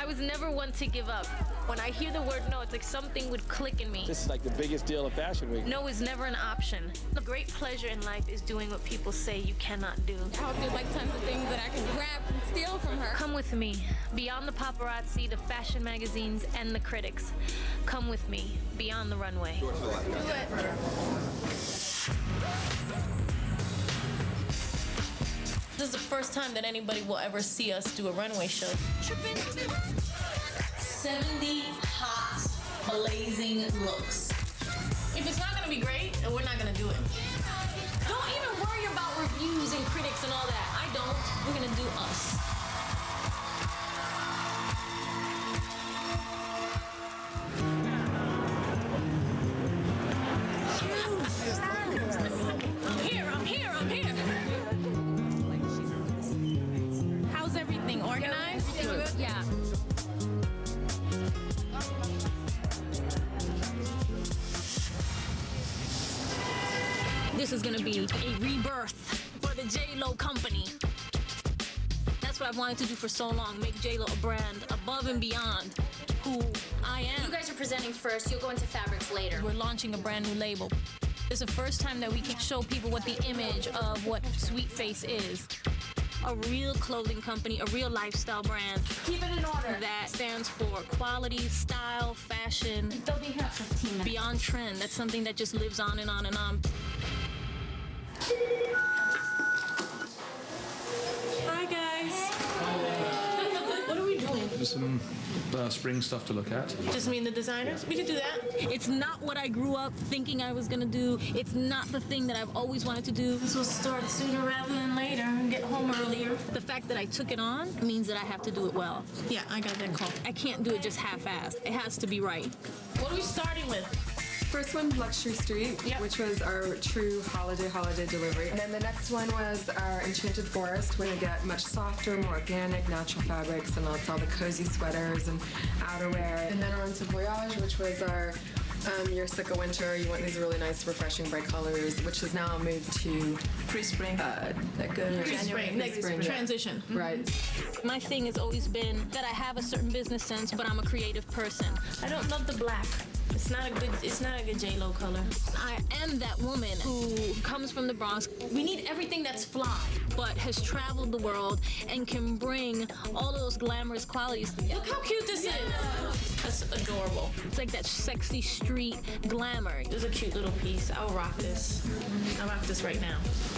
I was never one to give up. When I hear the word no, it's like something would click in me. This is like the biggest deal of Fashion Week. No is never an option. The great pleasure in life is doing what people say you cannot do. I hope there's like tons of things that I can grab and steal from her. Come with me, beyond the paparazzi, the fashion magazines, and the critics. Come with me, beyond the runway. Do it. This is the first time that anybody will ever see us do a runway show. 70 hot, blazing looks. If it's not gonna be great, we're not gonna do it. Don't even worry about reviews and critics and all that. I don't. We're gonna do us. I'm here. How's everything? Organized? Good. Yeah. This is gonna be a rebirth for the J-Lo company. That's what I've wanted to do for so long, make J-Lo a brand above and beyond who I am. You guys are presenting first, you'll go into fabrics later. We're launching a brand new label. It's the first time that we can show people what the image of what Sweetface is. A real clothing company, a real lifestyle brand. Keep it in order. That stands for quality, style, fashion. They'll be here 15 minutes. Beyond trend. That's something that just lives on and on and on. Hi, guys. What are we doing? There's some spring stuff to look at. Just me and the designers? We could do that. It's not what I grew up thinking I was gonna do. It's not the thing that I've always wanted to do. This will start sooner rather than later and get home earlier. The fact that I took it on means that I have to do it well. Yeah, I got that call. I can't do it just half-assed. It has to be right. What are we starting with? First one, Luxury Street, which was our true holiday delivery. And then the next one was our Enchanted Forest. We're gonna get much softer, more organic, natural fabrics, and it's all the cozy sweaters and outerwear. And then on to Voyage, which was our you're sick of winter, you want these really nice, refreshing, bright colors, which has now moved to Pre-spring. January. Next spring. Transition. Right. My thing has always been that I have a certain business sense, but I'm a creative person. I don't love the black. It's not a good J-Lo color. I am that woman who comes from the Bronx. We need everything that's fly. But has traveled the world and can bring all of those glamorous qualities. Look how cute this is. That's adorable. It's like that sexy street glamour. This is a cute little piece. I'll rock this. I'll rock this right now.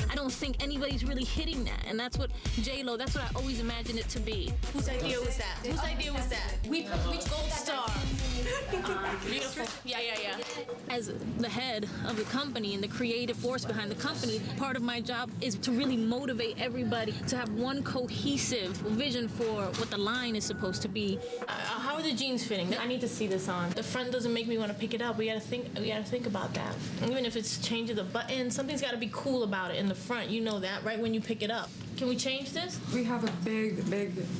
I don't think anybody's really hitting that, and that's what J-Lo, that's what I always imagined it to be. Whose idea was that? Whose idea was that? We Gold Star. Beautiful. Yeah. As the head of the company and the creative force behind the company, part of my job is to really motivate everybody to have one cohesive vision for what the line is supposed to be. How are the jeans fitting? I need to see this on. The front doesn't make me want to pick it up. We gotta think about that. Even if it's changing the button, something's gotta be cool about it in the front. You know that, right? When you pick it up. Can we change this? We have a big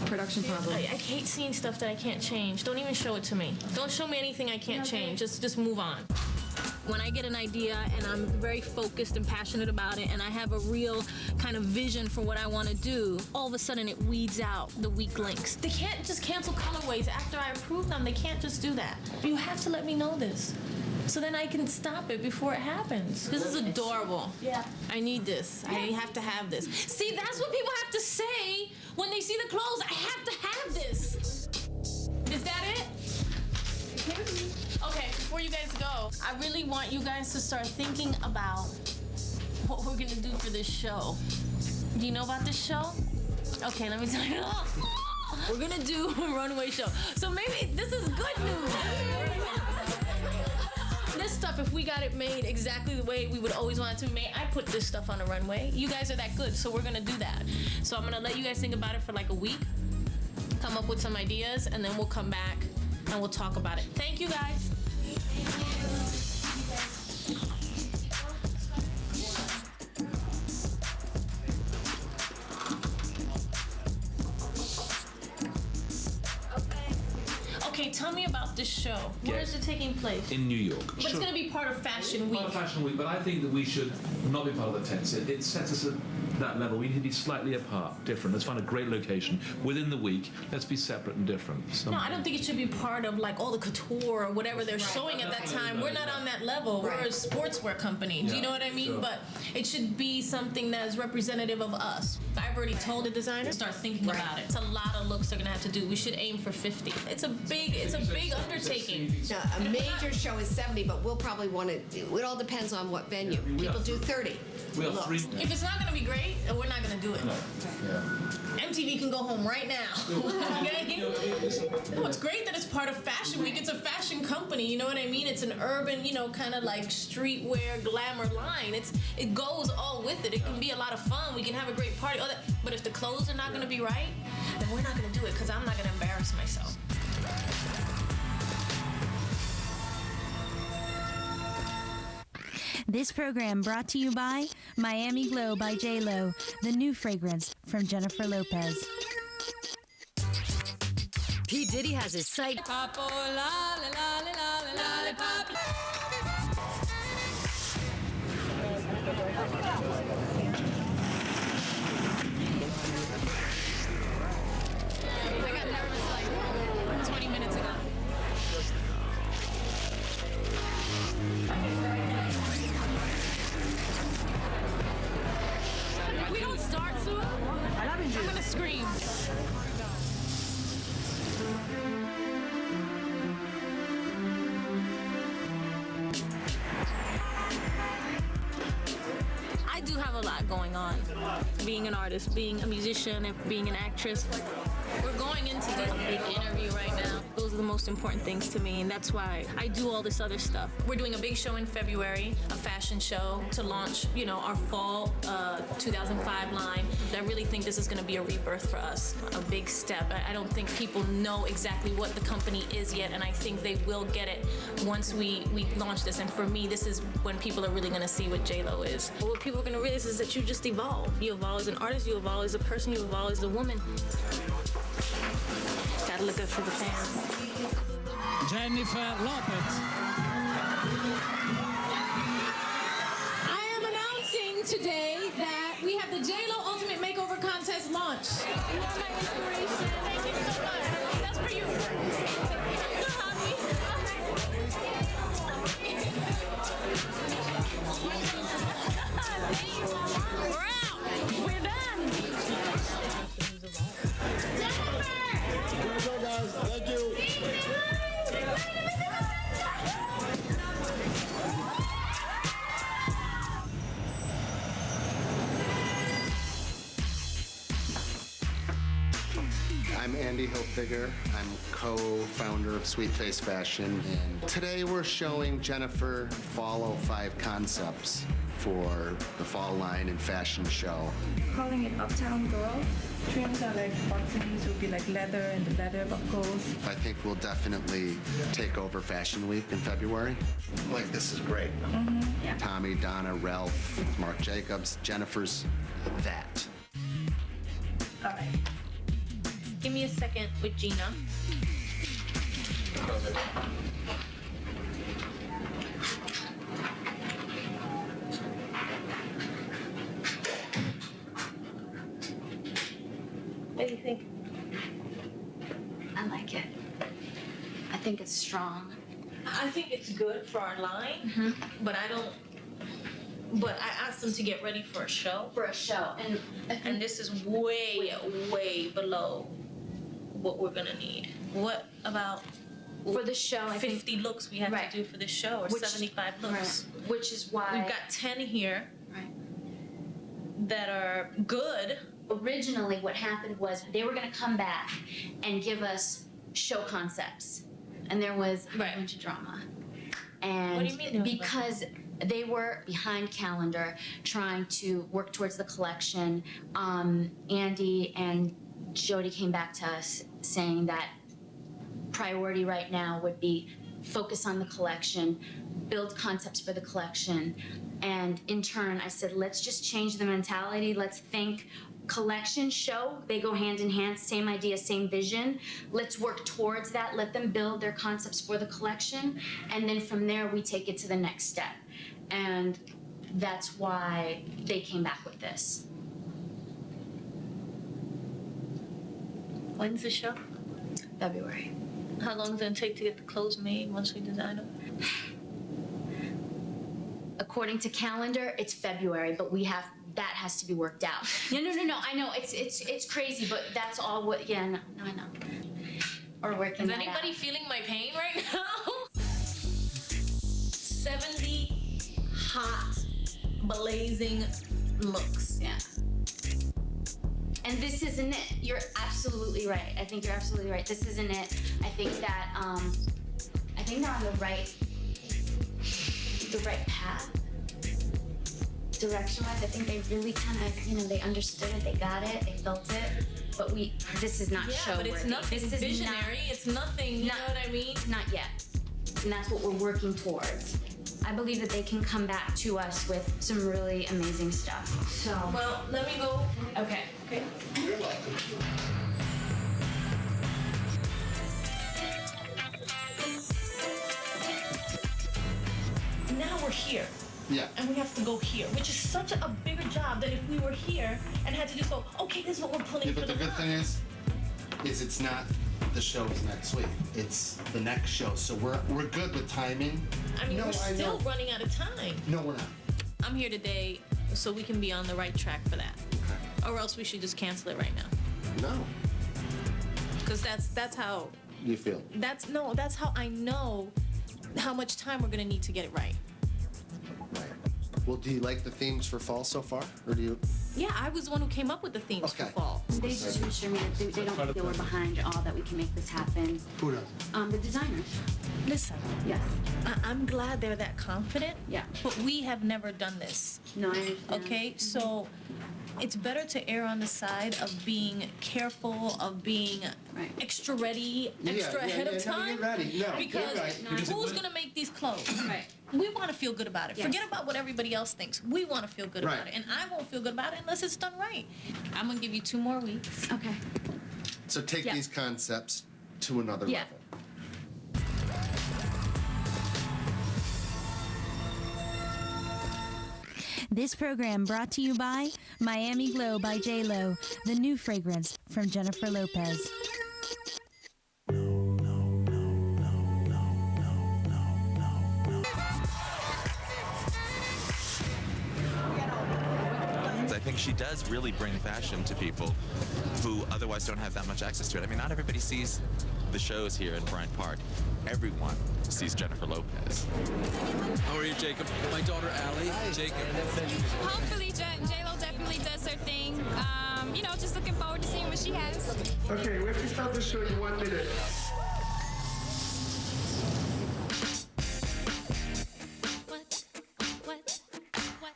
production problem. I hate seeing stuff that I can't change. Don't even show it to me. Don't show me anything I can't change. Just move on. When I get an idea and I'm very focused and passionate about it and I have a real kind of vision for what I want to do, all of a sudden it weeds out the weak links. They can't just cancel colorways after I approve them. They can't just do that. You have to let me know this, so then I can stop it before it happens. This is adorable. Yeah. I need this. I have to have this. See, that's what people have to say when they see the clothes. I have to have this. Is that it? Okay, before you guys go, I really want you guys to start thinking about what we're gonna do for this show. Do you know about this show? Okay, let me tell you. We're gonna do a runway show. So maybe this is good news. This stuff, if we got it made exactly the way we would always want it to be made, I put this stuff on a runway. You guys are that good, so we're gonna do that. So I'm gonna let you guys think about it for like a week, come up with some ideas, and then we'll come back and we'll talk about it. Thank you, guys. Okay, tell me about this show. Where is it taking place? In New York. But it's going to be part of Fashion Week. Part of Fashion Week, but I think that we should not be part of the tents. It sets us that level. We need to be slightly apart, different. Let's find a great location. Within the week, let's be separate and different. No, I don't think it should be part of like all the couture or whatever they're showing at that time. We're not on that level. We're a sportswear company. Do you know what I mean? Sure. But it should be something that is representative of us. I've already told the designer to start thinking about it. It's a lot of looks they're gonna have to do. We should aim for 50. It's a big undertaking. Now, a major show is 70, but we'll probably want to. It all depends on what venue. People do 30. We have looks. 3. If it's not gonna be great, we're not gonna do it. MTV can go home right now. Okay? No, it's great that it's part of Fashion Week. It's a fashion company, you know what I mean? It's an urban, kind of like streetwear glamour line. It goes all with it. It can be a lot of fun. We can have a great party. All that. But if the clothes are not gonna be right, then we're not gonna do it because I'm not gonna embarrass myself. This program brought to you by Miami Glow by J.Lo, the new fragrance from Jennifer Lopez. P. Diddy has his site. I got nervous like 20 minutes ago. If we don't start soon, I'm gonna scream. I do have a lot going on. Being an artist, being a musician, and being an actress. We're going into this big interview right now. Those are the most important things to me, and that's why I do all this other stuff. We're doing a big show in February, a fashion show to launch, our fall 2005 line. I really think this is going to be a rebirth for us, a big step. I don't think people know exactly what the company is yet, and I think they will get it once we launch this. And for me, this is when people are really going to see what J.Lo is. What people are going to realize is that you just evolve. You evolve as an artist, you evolve as a person, you evolve as a woman. Gotta look good for the fans. Jennifer Lopez. I am announcing today that we have the J.Lo Ultimate Makeover Contest launch. You are my inspiration. Thank you so much. That's for you. We're out. We're done. Go, guys. Thank you. I'm Andy Hilfiger. I'm co-founder of Sweetface Fashion, and today we're showing Jennifer Fall 05 concepts for the fall line and fashion show. Calling it Uptown Girl. Trims are like buttons, will be like leather and the leather buckles. I think we'll definitely take over Fashion Week in February. Like, this is great. Yeah. Tommy, Donna, Ralph, Marc Jacobs, Jennifer's that. All right. Give me a second with Gina. What do you think? I like it. I think it's strong. I think it's good for our line, but I asked them to get ready for a show. For a show. And this is way, way below what we're gonna need. What about for the show, I think 50 looks we have to do for this show, or 75 looks? Right. Which is why we've got 10 here that are good. Originally, what happened was they were going to come back and give us show concepts, and there was a bunch of drama. And what do you mean? Because they were behind calendar, trying to work towards the collection. Andy and Jody came back to us saying that priority right now would be focus on the collection, build concepts for the collection. And in turn, I said, let's just change the mentality. Let's think collection, show, they go hand in hand, same idea, same vision. Let's work towards that. Let them build their concepts for the collection. And then from there, we take it to the next step. And that's why they came back with this. When's the show? February. How long does it take to get the clothes made once we design them? According to calendar, it's February, but that has to be worked out. No. I know it's crazy, but that's all what. Yeah, no, I know. Or working. Is that anybody out. feeling my pain right now? 70 hot, blazing looks. Yeah. And this isn't it. You're absolutely right. I think you're absolutely right. This isn't it. I think that I think they're on the right path. Direction-wise, I think they really kind of, they understood it, they got it, they felt it. But this is not show worthy. But it's nothing This is visionary. It's nothing, you know what I mean? Not yet. And that's what we're working towards. I believe that they can come back to us with some really amazing stuff. So. Well, let me go. Okay. You're welcome. Now we're here. Yeah. And we have to go here, which is such a bigger job than if we were here and had to just go, okay, this is what we're pulling for But the good thing is it's not the show's next week. It's the next show. So we're good with timing. I mean, we're still running out of time. No, we're not. I'm here today so we can be on the right track for that. Okay. Or else we should just cancel it right now. No. Because that's how. You feel? That's how I know how much time we're gonna need to get it right. Right. Well, do you like the themes for fall so far, or do you? Yeah, I was the one who came up with the themes for fall. They just reassured me that they don't think that we're behind all, that we can make this happen. Who does? The designers. Listen. Yes. I'm glad they're that confident. Yeah. But we have never done this. No, I understand. Okay, so it's better to err on the side of being careful, of being extra ready, extra ahead of time. No, you're ready. No, because you're right. who's gonna make these clothes? Right. We want to feel good about it. Yes. Forget about what everybody else thinks. We want to feel good about it, and I won't feel good about it unless it's done right. I'm gonna give you 2 more weeks. Okay. So take these concepts to another level. This program brought to you by Miami Glow by J-Lo, the new fragrance from Jennifer Lopez. I think she does really bring fashion to people who otherwise don't have that much access to it. I mean, not everybody sees the shows here in Bryant Park. Everyone sees Jennifer Lopez. How are you, Jacob? My daughter, Allie. Jacob. Hopefully, J-Lo definitely does her thing. Just looking forward to seeing what she has. Okay, we have to start the show in 1 minute.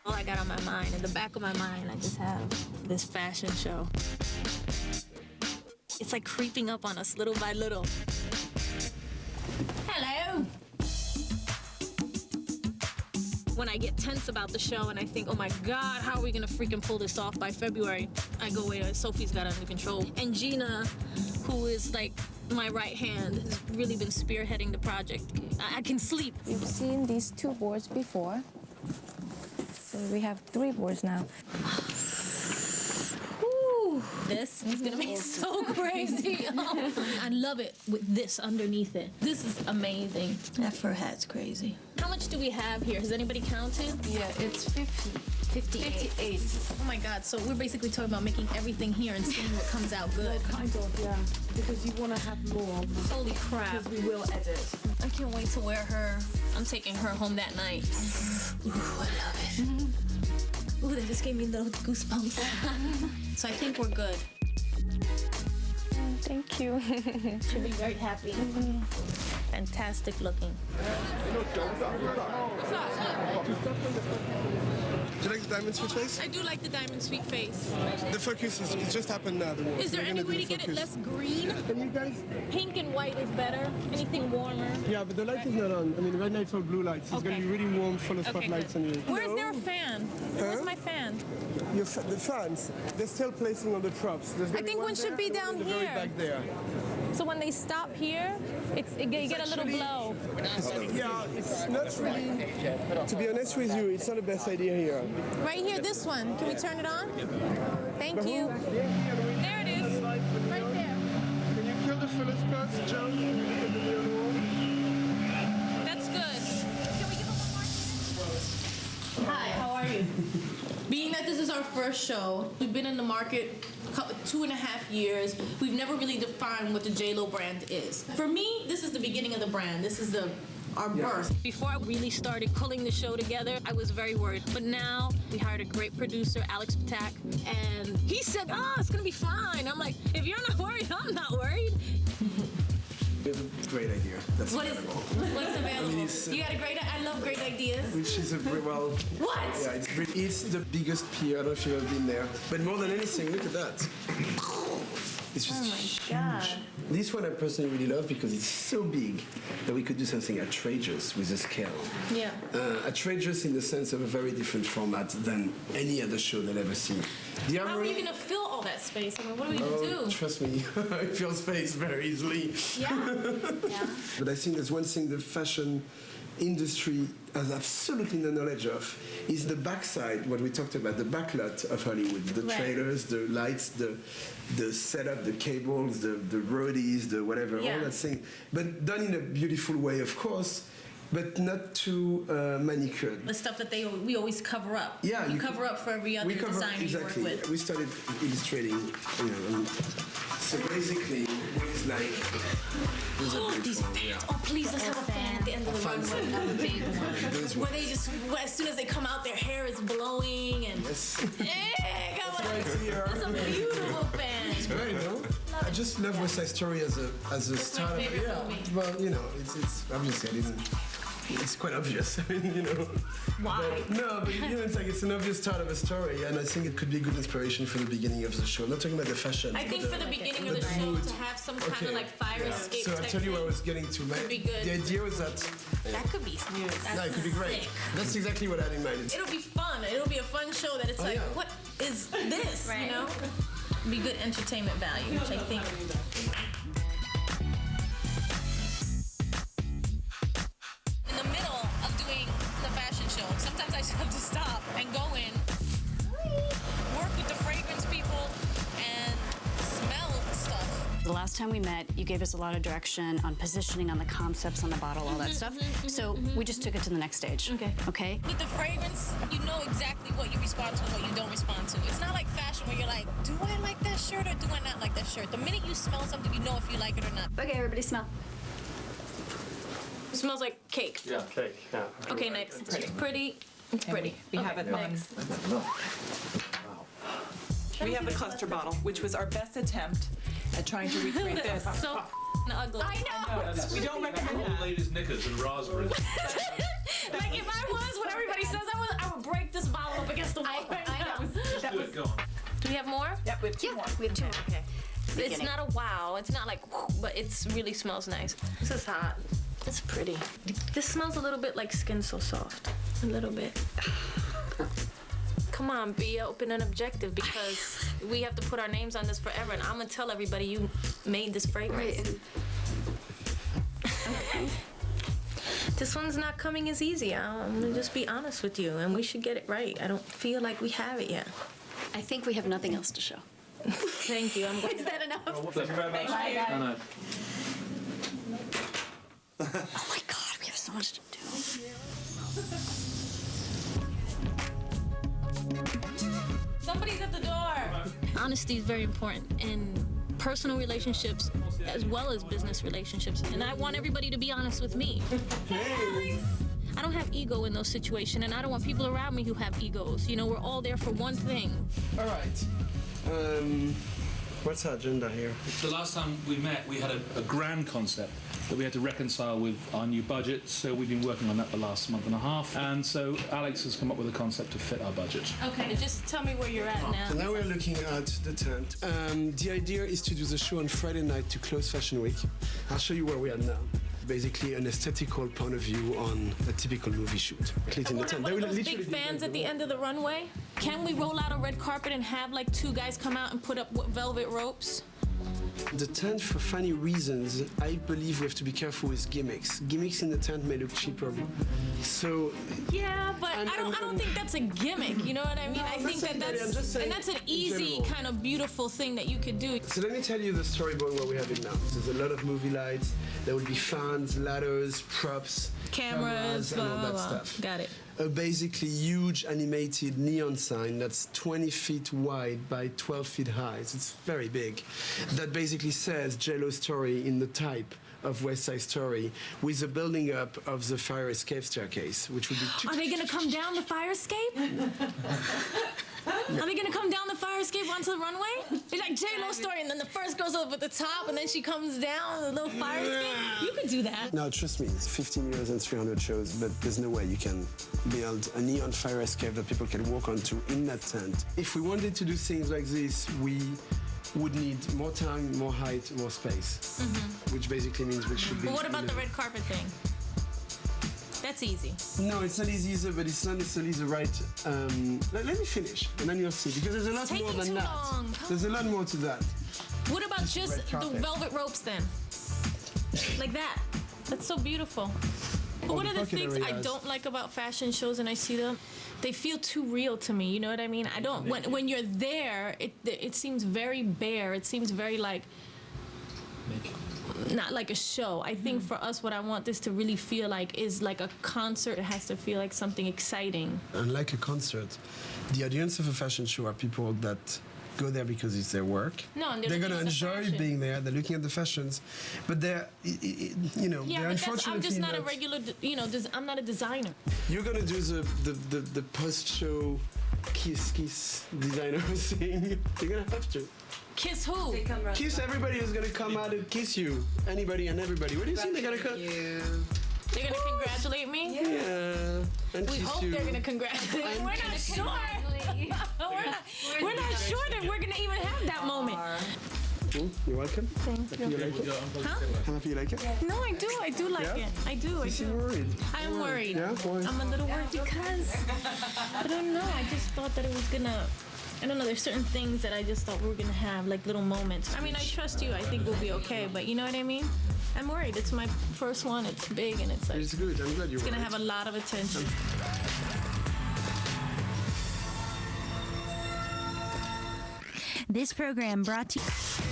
All I got on my mind, in the back of my mind, I just have this fashion show. It's like creeping up on us little by little. Hello! When I get tense about the show and I think, oh my God, how are we gonna freaking pull this off by February? I go, wait, Sophie's got it under control. And Gina, who is like my right hand, has really been spearheading the project. I can sleep. We've seen these 2 boards before. So we have 3 boards now. This is gonna be so crazy. I love it with this underneath it. This is amazing. That fur hat's crazy. How much do we have here? Has anybody counted? Yeah, it's 58. Oh my God, so we're basically talking about making everything here and seeing what comes out good. Kind of, yeah. Because you want to have more. Holy crap. Because we will edit. I can't wait to wear her. I'm taking her home that night. Ooh, I love it. Ooh, that just gave me little goosebumps. So I think we're good. Thank you. She'll be very happy. Fantastic looking. Do you like the diamond Sweetface? I do like the diamond Sweetface. The focus is just happened now. Is there any way to get it less green? Can you guys? Pink and white is better. Anything warmer. Yeah, but the light is not on. I mean, right now it's all blue lights. It's going to be really warm, full of spotlights on you. Where's their fan? Where's my fan? The fans, they're still placing on the props. I think one should be down the very here. back there. So when they stop here, you get a little glow. Yeah, it's not really, to be honest with you, it's not the best idea here. Right here, this one. Can we turn it on? Thank you. There it is. Right there. is our first show. We've been in the market 2.5 years. We've never really defined what the J.Lo brand is. For me, this is the beginning of the brand. This is our birth. Before I really started pulling the show together, I was very worried. But now we hired a great producer, Alex Patak, and he said, "Oh, it's gonna be fine." I'm like, if you're not worried, I'm not worried. We have a great idea. That's What's available? You got a great. I love great ideas. Which is What? Yeah, it's the biggest pier. I don't know if you've ever been there. But more than anything, look at that. It's just huge. God. This one I personally really love because it's so big that we could do something outrageous with the scale. Yeah. Outrageous in the sense of a very different format than any other show that I've ever seen. How are you gonna fill all that space? I mean, what are we gonna do? Trust me, I fill space very easily. Yeah. Yeah. But I think there's one thing the fashion industry has absolutely no knowledge of is the backside, what we talked about, the backlot of Hollywood, the trailers, the lights, the setup, the cables, the roadies, the whatever, all that thing. But done in a beautiful way, of course, but not too manicured. The stuff that we always cover up. Yeah, you cover up for every other designer you work with. We started illustrating, so basically, it's like these fans. Oh, please, let's have a fan at the end of the runway. Where they just, as soon as they come out, their hair is blowing and. Yes. Yeah, come on. That's a beautiful fan. It's great, no? I just love West Side Story as a startup. favorite movie. Well, it's obviously it's quite obvious. I mean, Why? But it's like it's an obvious start of a story, and I think it could be a good inspiration for the beginning of the show. I'm not talking about the fashion. I think for the beginning of the show to have some kind of like fire escape. So I'll tell you where I was getting to. Could be good. The idea was that. That could be. No, it could be great. Sick. That's exactly what I had in mind. It'll be fun. It'll be a fun show that it's what is this? Right. You know? Be good entertainment value, which I think. In the middle of doing the fashion show, sometimes I have to stop and go in, work with the fragrance people, and smell stuff. The last time we met, you gave us a lot of direction on positioning, on the concepts, on the bottle, all that stuff. So we just took it to the next stage. Okay? With the fragrance, you know exactly what you respond to and what you don't respond to. It's not like fashion where you're like, do I like that shirt or do I not like that shirt? The minute you smell something, you know if you like it or not. Okay, everybody smell. It smells like cake. Yeah, cake. Yeah. Okay, next. It's pretty. It's pretty. We have it next. We have the cluster bottle, which was our best attempt at trying to recreate this. So ugly. I know. We don't recommend that. Old ladies' knickers and raspberries. Like if I was what everybody says I would break this bottle up against the wall. I know. Go on. Do we have more? Yep, we have two more. We have two. Okay. It's not a wow. It's not like, but it really smells nice. This is hot. It's pretty. This smells a little bit like Skin So Soft. A little bit. Come on, be open and objective because we have to put our names on this forever, and I'm gonna tell everybody you made this fragrance. Okay. This one's not coming as easy. I'm gonna just be honest with you, and we should get it right. I don't feel like we have it yet. I think we have nothing else to show. Thank you. Is that enough? Thank you very much. Bye. Oh my God, we have so much to do. Somebody's at the door. Honesty is very important in personal relationships as well as business relationships. And I want everybody to be honest with me. I don't have ego in those situations, and I don't want people around me who have egos. We're all there for one thing. All right. What's our agenda here? The last time we met, we had a grand concept that we had to reconcile with our new budget, so we've been working on that the last month and a half, and so Alex has come up with a concept to fit our budget. Okay, just tell me where you're at now. So now we're looking at the tent. The idea is to do the show on Friday night to close Fashion Week. I'll show you where we are now. Basically an aesthetical point of view on a typical movie shoot. One of those big fans at the end of the runway. Can we roll out a red carpet and have like two guys come out and put up velvet ropes? The tent, for funny reasons, I believe we have to be careful with gimmicks. Gimmicks in the tent may look cheaper. So yeah, but I don't think that's a gimmick. You know what I mean? I think that's an easy kind of beautiful thing that you could do. So let me tell you the storyboard where we have it now. There's a lot of movie lights. There will be fans, ladders, props, cameras, and all that stuff. Got it. a basically huge animated neon sign that's 20 feet wide by 12 feet high. So it's very big. That basically says JLo's story in the type of West Side Story, with the building up of the fire escape staircase, which would be... Are they gonna come down the fire escape? Are they gonna come down the fire escape onto the runway? It's like J-Lo's story, and then the first girl's up at the top, and then she comes down the little fire escape. You could do that. No, trust me, it's 15 years and 300 shows, but there's no way you can build a neon fire escape that people can walk onto in that tent. If we wanted to do things like this, we would need more time, more height, more space, which basically means we should be... But what about the red carpet thing? That's easy. No, it's not easy either, but it's not necessarily the right... let me finish, and then you'll see, because there's a lot more than that. There's a lot more to that. What about just the velvet ropes then? Like that. That's so beautiful. But one of the things I don't like about fashion shows, and I see them, they feel too real to me. You know what I mean? I don't. When you're there, it seems very bare. It seems very like not like a show. I think for us, what I want this to really feel like is like a concert. It has to feel like something exciting. Unlike a concert, the audience of a fashion show are people that go there because it's their work. No, and they're going to enjoy being there. They're looking at the fashions, but they're, you know, yeah, they're but unfortunately I'm just not a regular, you know, I'm not a designer. You're going to do the post-show kiss designer thing. You're going to have to. Kiss who? Kiss everybody who's going to come out and kiss you. Anybody and everybody. What do you think they're going to come? They're going to congratulate me? Yeah. And we hope they're going to congratulate me. We're not sure. We're not sure that we're going to even have that moment. You're welcome. Thank you. You like it? Huh? I'm happy you like it. No, I do like it. I do. You seem worried. I am worried. Yeah? Why? I'm a little worried because, I don't know, I just thought that it was going to, I don't know, there's certain things that I just thought we were going to have, like little moments. I mean, I trust you. I think we'll be okay, but you know what I mean? I'm worried. It's my first one. It's big, and it's like... It's good. I'm glad you're It's going to have a lot of attention. This program brought to you...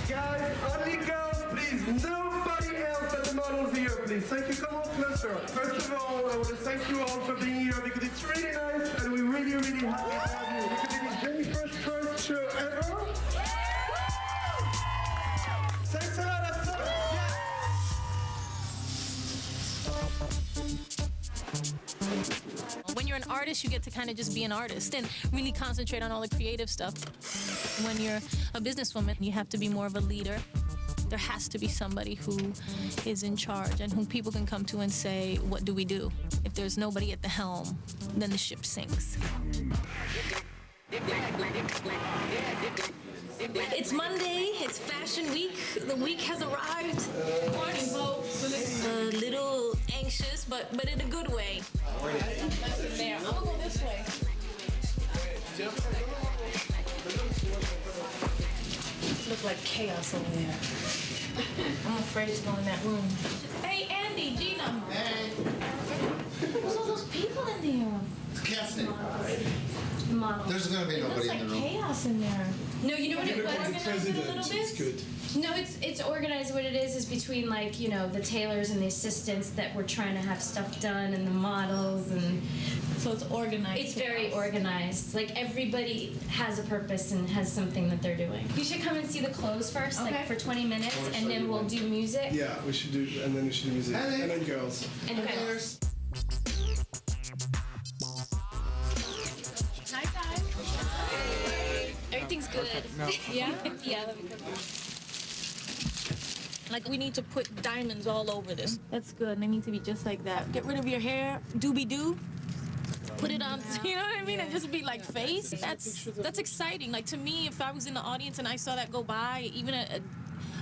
Guys, only girls, please. Nobody else at the models here, please. Thank you. Come on closer. First of all, I want to thank you all for being here because it's really nice and we're really, really happy to have you. Because it is Jennifer's first show ever. Thanks a lot. When you're an artist, you get to kind of just be an artist and really concentrate on all the creative stuff. When you're a businesswoman, you have to be more of a leader. There has to be somebody who is in charge and whom people can come to and say, what do we do? If there's nobody at the helm, then the ship sinks. It's Monday, it's Fashion Week. The week has arrived. Morning, folks. A little anxious, but in a good way. There. I'm gonna go this way. Look like chaos over there. I'm afraid to go in that room. Hey, Andy, Gina. Who's all those people in there? Casting. Model. There's going to be nobody in the room. It's like chaos in there. No, you know what it was? Organize it a little bit? It's good. No, it's organized. What it is between, like, you know, the tailors and the assistants that we're trying to have stuff done, and the models, and so it's organized. It's very organized. Like, everybody has a purpose and has something that they're doing. You should come and see the clothes first, like for 20 minutes, and then we'll do music. Yeah, we should do, and then we should do music, and then girls. And girls. Hi, guys. Everything's good. Yeah? Yeah. Like, we need to put diamonds all over this. That's good. They need to be just like that. Get rid of your hair, doobie-doo. Put it on, you know what I mean? And just be like face. That's exciting. Like, to me, if I was in the audience and I saw that go by, even a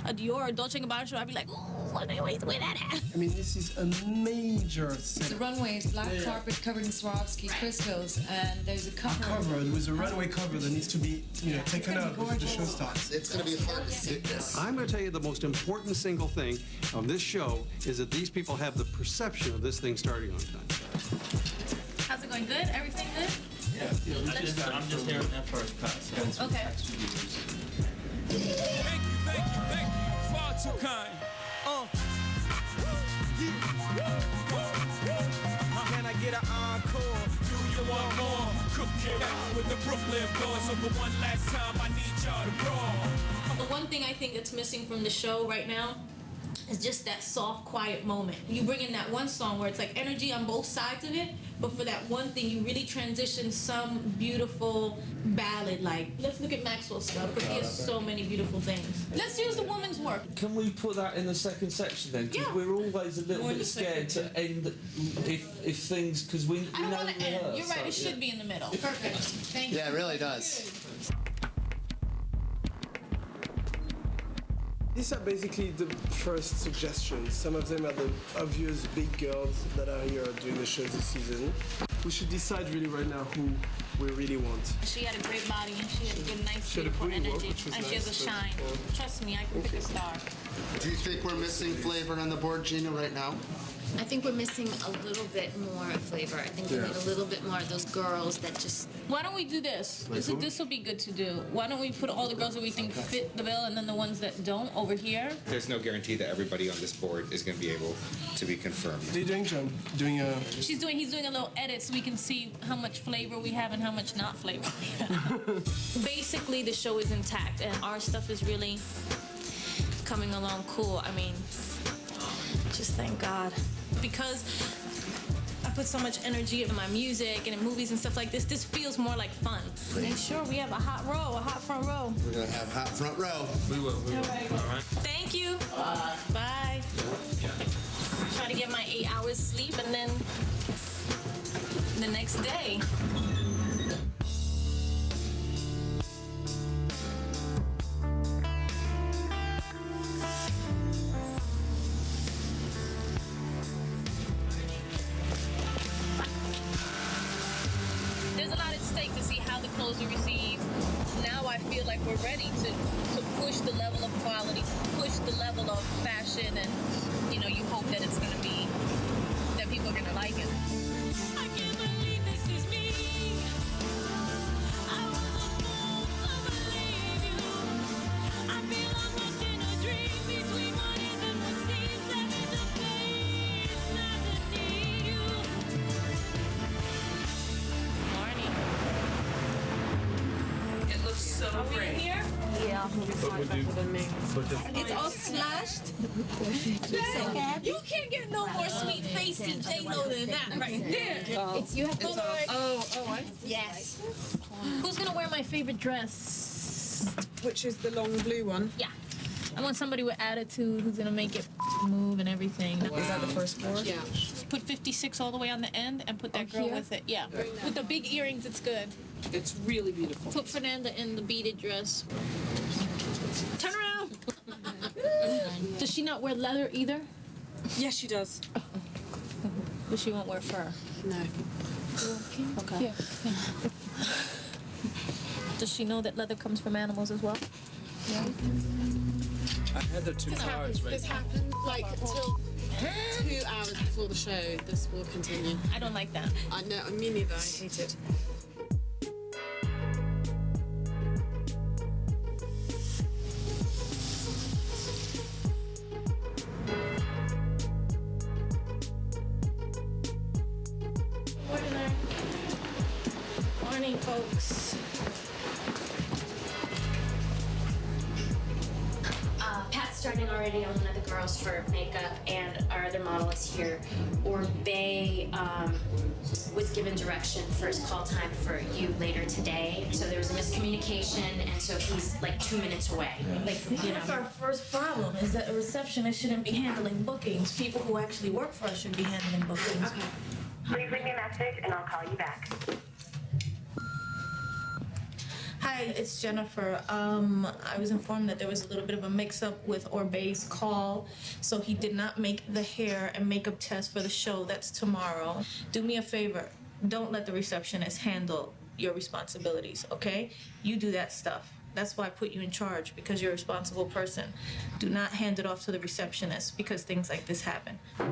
Dior or Dolce & Gabbana show, I'd be like, oh, where that at? I mean, this is a major set. The runway is black carpet covered in Swarovski crystals, and there's a cover. There's a runway cover that needs to be, you know, taken out before the show starts. It's going to be hard to see this. I'm going to tell you the most important single thing of this show is that these people have the perception of this thing starting on time. How's it going? Good? Everything good? Yeah. I'm just hearing that first cut. So. Okay. Thank you. Far too kind. Can I get an encore? Do with the Brooklyn boys. So for one last time, I need y'all to roll. The one thing I think that's missing from the show right now is just that soft, quiet moment. You bring in that one song where it's like energy on both sides of it, but for that one thing, you really transition some beautiful ballad. Like, let's look at Maxwell's stuff, because he has so many beautiful things. Let's use the woman's work. Can we put that in the second section then? Because we're always a little bit scared to end if things, because we I don't know want to end. You're right, it should be in the middle. Perfect. Thank you. Yeah, it really does. These are basically the first suggestions. Some of them are the obvious big girls that are here doing the show this season. We should decide really right now who we really want. She had a great body and she had a good, nice, beautiful energy. And she has a shine. Trust me, I can pick a star. Do you think we're missing flavor on the board, Gina, right now? I think we're missing a little bit more flavor. I think we need a little bit more of those girls that just... Why don't we do this? This will be good to do. Why don't we put all the girls that we think fit the bill and then the ones that don't over here? There's no guarantee that everybody on this board is going to be able to be confirmed. What are you doing, John? He's doing a little edit so we can see how much flavor we have and how much not flavor we have. Basically, the show is intact and our stuff is really coming along cool. I mean, just thank God. Because I put so much energy in my music and in movies and stuff like this, this feels more like fun. Make sure we have a hot front row. We're going to have hot front row. We will. All right. Thank you. Bye. Try to get my 8 hours sleep and then the next day. There's a lot at stake to see how the clothes are received. Now I feel like we're ready to push the level of quality, push the level of fashion, and you hope that it's gonna be, that people are gonna like it. I can't believe this is me. I was a fool to believe you. I feel almost in a dream between what is and what seems. Having the face doesn't need you. It looks so great. Here? Yeah. It's all slashed. You can't get no more sweet facey J-Lo than that right there. It's you have to. Yes. Who's gonna wear my favorite dress? Which is the long blue one? Yeah. I want somebody with attitude who's gonna make it move and everything. Is that the first board? Yeah. Put 56 all the way on the end and put that girl with it. Yeah. With the big earrings, it's good. It's really beautiful. Put Fernanda in the beaded dress. Turn around. Does she not wear leather either? Yes, she does. But she won't wear fur. No. Okay. Yeah. Does she know that leather comes from animals as well? Yeah. I had the 2 hours right. This happened like until 2 hours before the show. This will continue. I don't like that. I know, me neither. I hate it. Morning, folks. Pat's starting already on one of the girls for makeup, and our other model is here. Orbay was given direction for his call time for you later today. So there was a miscommunication, and so he's like 2 minutes away. That's our first problem, is that a receptionist shouldn't be handling bookings. People who actually work for us should be handling bookings. Okay. Please leave me a message and I'll call you back. Hi, it's Jennifer. I was informed that there was a little bit of a mix-up with Orbay's call, so he did not make the hair and makeup test for the show. That's tomorrow. Do me a favor. Don't let the receptionist handle your responsibilities, okay? You do that stuff. That's why I put you in charge, because you're a responsible person. Do not hand it off to the receptionist, because things like this happen. Tell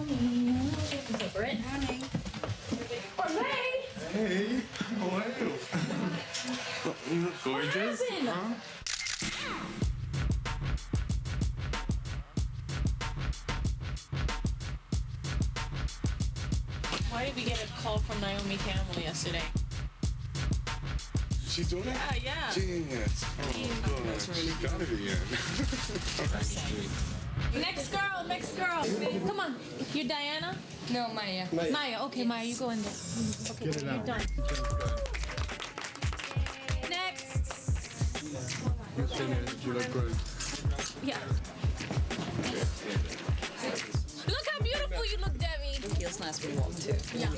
me, Brett. Morning. Orbay! Hey, how are you? You look gorgeous. What happened? Why did we get a call from Naomi Campbell yesterday? She's doing it? Yeah. Yes. Oh, God. That's really gotta be in. Next girl. Come on. You're Diana? No, Maya. Maya. Okay, Maya, you go in there. Okay, Get it you're out. done. Next. You look great. Yeah. Look how beautiful you look, Debbie. Heels last we walk too. Yeah.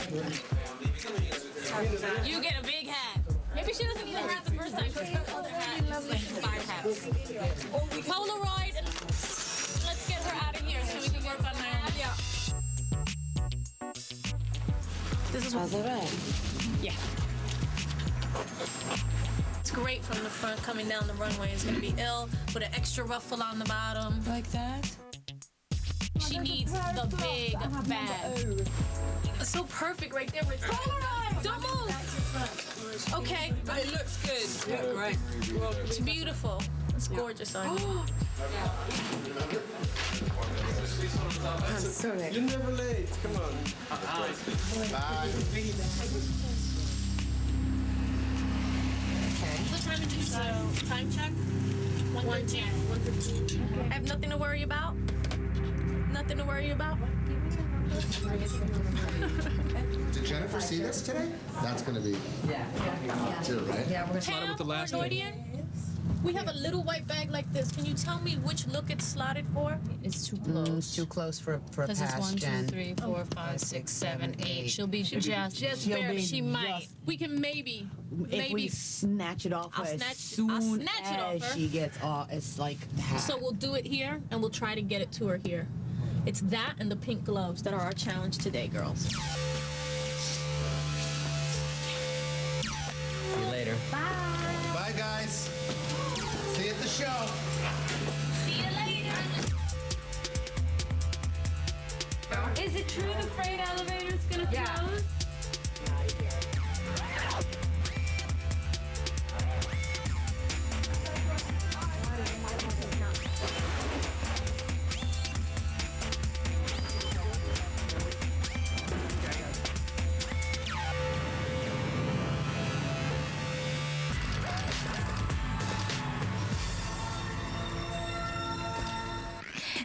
You get a big hat. Maybe she doesn't need a hat the first time because her other hat is like 5 hats. Polaroid, and let's get her out of here so we can work on Naomi. Yeah. This is right. Yeah. It's great from the front coming down the runway. It's gonna be ill with an extra ruffle on the bottom. Like that? She needs the big bag. It's so perfect right there. Polaroid! Don't move! Okay. But it looks good. Yeah, great. It's beautiful. It's gorgeous on you. I'm sorry. You're never late. Come on. Bye. What time is it? So, time check? 1:10. I have nothing to worry about. Nothing to worry about. Did Jennifer see this today? That's gonna be too, right? Yeah, we're Pam or Nordian, we have a little white bag like this. Can you tell me which look it's slotted for? It's too close. Too close for Because it's 1, 2, 3, 4, 5, 6, 7, 8. She'll be just barely. She might. We can maybe. If we snatch it off her as soon as she gets off, it's like that. So we'll do it here, and we'll try to get it to her here. It's that and the pink gloves that are our challenge today, girls. See you later. Bye, guys. See you at the show. See you later. Is it true the freight elevator is gonna close?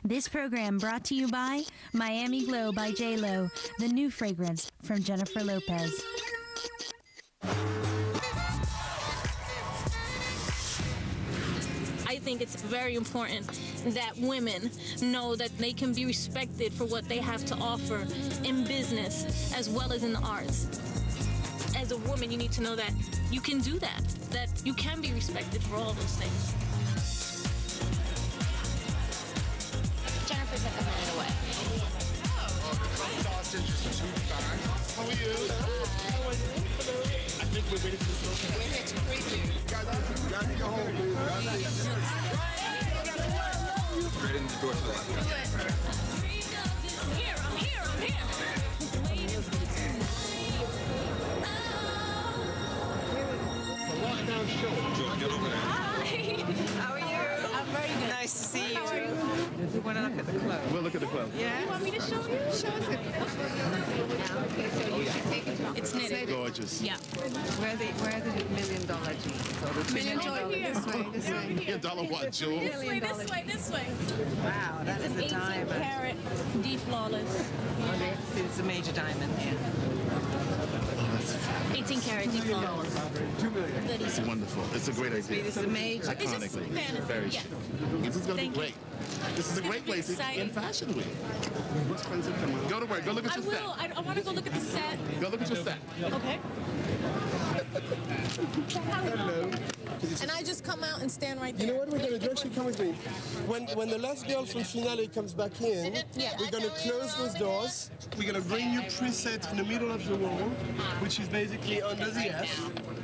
This program brought to you by Miami Glow by J-Lo, the new fragrance from Jennifer Lopez. I think it's very important that women know that they can be respected for what they have to offer in business as well as in the arts. As a woman, you need to know that you can do that you can be respected for all those things. Jennifer's like a minute away. Sausage is too fine. How are you? I think we're ready for the smoke. We're here to preview. Y'all need to go home, please. Right in the door to the left. I'm here. The lockdown show. Get over there. How are you? I'm very good. Nice to see you. How are you? We want to look at the clothes. We'll look at the clothes. Yeah? You want me to show you? Show us it. Okay, so you should take it to It's knitted. Gorgeous. Yeah. Where are the $1 million jeans? Or the $2 million Here. this way. $1 what, Jules? This way. Wow, that is a 18 diamond. carat, deep flawless. Okay, it's a major diamond, yeah. 18 karat deep flawless. It's wonderful. It's a great idea. This is a major. It's just Iconically. fantasy. Very Yeah. This is going to be Thank you. great. This is a great place exciting. in Fashion Week. Go to work. Go look at I your set. will. I want to go look at the set. Go look at your set. Okay. Hello. And I just come out and stand right You there. know what we're going to do? Actually, come with me. When the last girl from finale comes back in, we're going to close those doors. We're going to bring you preset in the middle of the wall, which is basically under the F,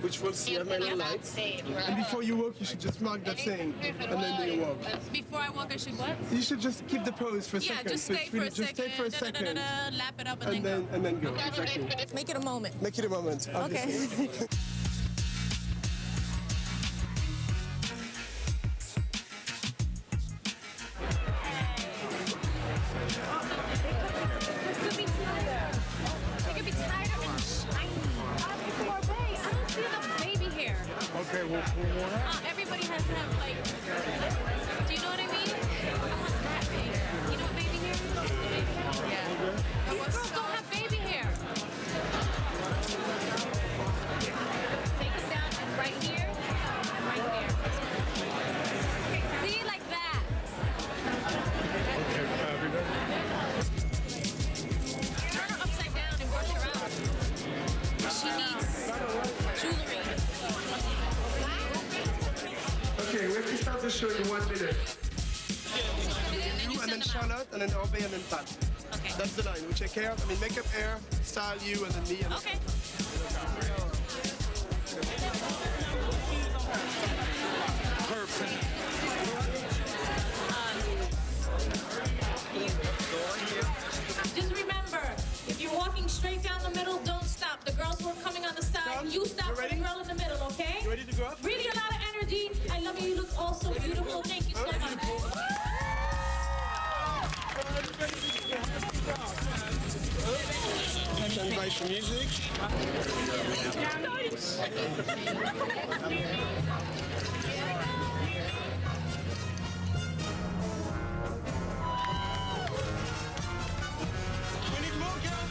which will see have many lights. And before you walk, you should just mark that thing, and then do your walk. Before I walk, I should what? You should just keep the pose for a second. Just So stay it's for a really- just second. stay for a second. Lap it up and then And then go. Exactly. go. Make it a moment. Make it a moment. Obviously. Okay. It could be Everybody has to have like, do you know what I mean? That big. You know what baby hair is? The baby hair? Yeah. These girls don't have baby hair. Take it down and right here, and right there. See, like that. Turn her upside down and brush her out. She needs jewelry. Okay, we have to start the show in 1 minute. You and then Charlotte, and then Orbe, and then Pat. Okay. That's the line. We check hair, I mean makeup, hair, style, you, and then me. And okay. Perfect. Just remember, if you're walking straight down the middle, don't stop. The girls who are coming on the side, you stop for the girl in the middle, okay? You ready to go up? Really a lot of energy. I love you. You look all so beautiful. Thank you so much. Stand by for music. We need more girls.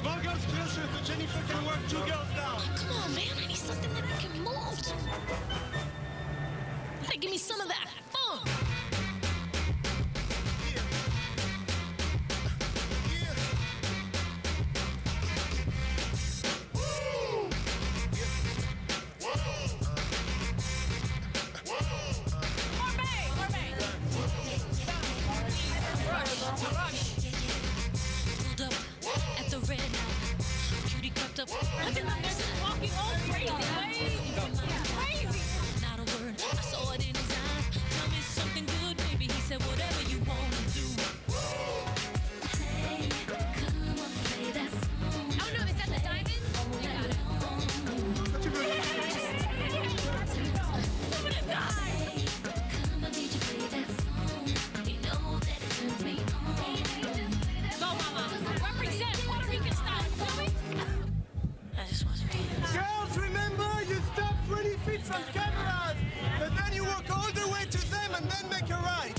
More girls closer so Jennifer can work 2 girls down. Come on, man. I need something that I can move. Gotta give me some of that funk. Look at my man walking all crazy. Crazy. Not a word. I saw it in his eyes. Tell me something good, baby. He said, whatever you want to do. Hey, come on, play that song. Oh no, is that the diamond? You got it. I'm gonna die. Come on, did you play that song? You know that it turns me on. Go, mama. Represent Puerto Rican style. Girls, remember, you stop 20 feet from cameras, but then you walk all the way to them and then make a right.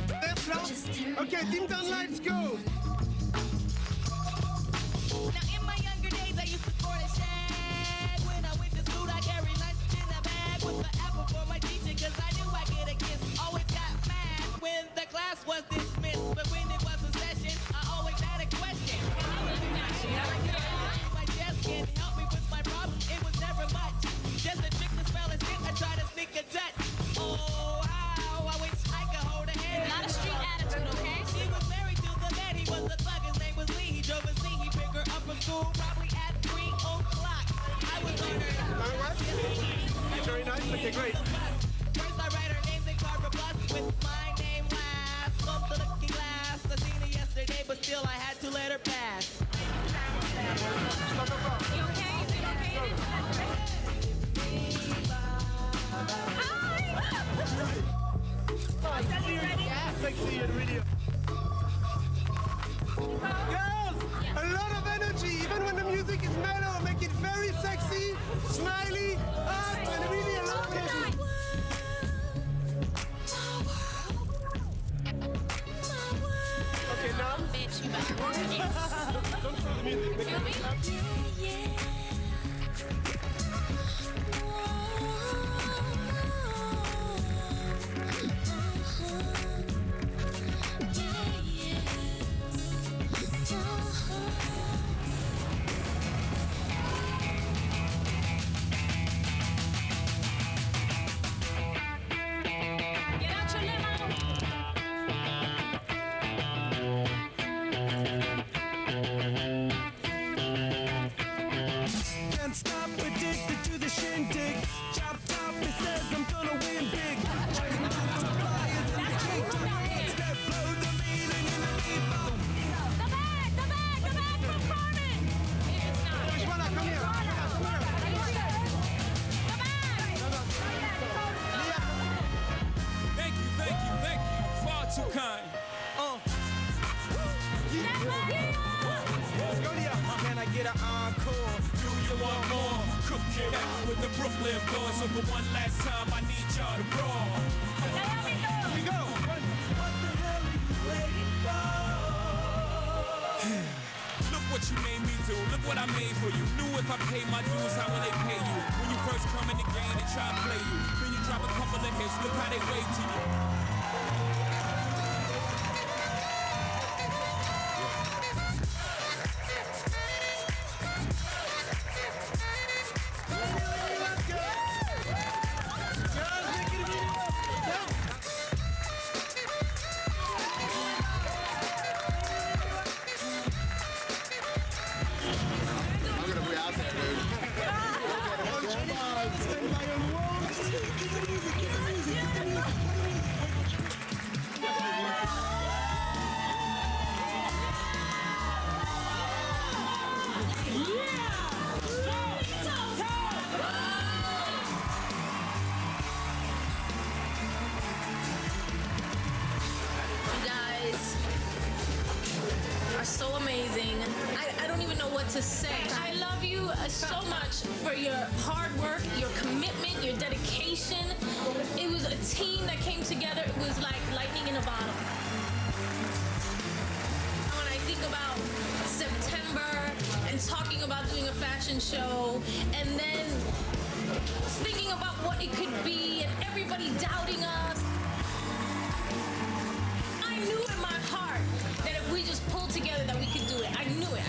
Left, left. Okay, dim down lights, go. Now in my younger days, I used to sport a shag. When I went to school, I carried lunch in a bag with the apple for my teacher, cause I knew I'd get a kiss. Always got mad when the class was dismissed, but when it was a session, I always had a question. My desk can help me with my problem, it was never much. Just a trick to spell and sit, I try to sneak a touch. Oh, how I wish I could hold her hand. A lot of street attitude, okay? She was married to the man, he was a thug, his name was Lee. He drove a C, he picked her up from school, probably at 3 o'clock. I was on her. Very nice, okay, great. First I write her names in Carver Plus with my name last. Come to looking glass. I seen her yesterday, but still I had to let her pass. You okay? Is it okay? Sexy and really. Girls, a lot of energy, even when the music is mellow, make it very sexy, smiley, up, and really alive. Okay, now. Bitch, you better work it. Don't throw the music. Make Feel me? Get out your limo. Can't stop, addicted to the shindig. Chop get an encore. Do you want more? Cook it out with the Brooklyn boys. So for one last time, I need y'all to roar. Here we go. What the hell are you waiting for? Look what you made me do. Look what I made for you. Knew if I pay my dues, how will they pay you? When you first come in the game, they try to play you. Then you drop a couple of hits. Look how they wave to you. So amazing. I don't even know what to say. I love you so much for your hard work, your commitment, your dedication. It was a team that came together. It was like lightning in a bottle. When I think about September and talking about doing a fashion show and then thinking about what it could be and everybody doubting us, I knew in my heart that if we just pulled together that we could do it. I knew it.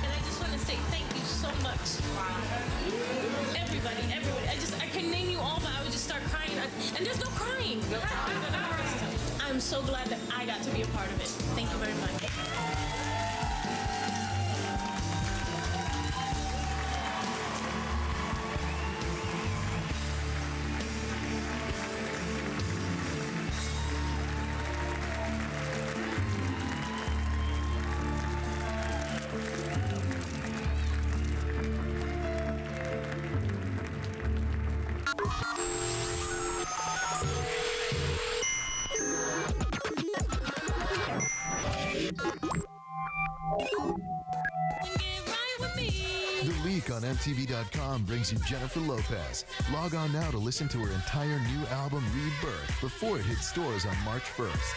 And I just want to say thank you so much. Everybody. I can name you all, but I would just start crying. And there's no crying. I'm so glad that I got to be a part of it. Thank you very much. The Leak on MTV.com brings you Jennifer Lopez. Log on now to listen to her entire new album, Rebirth, before it hits stores on March 1st.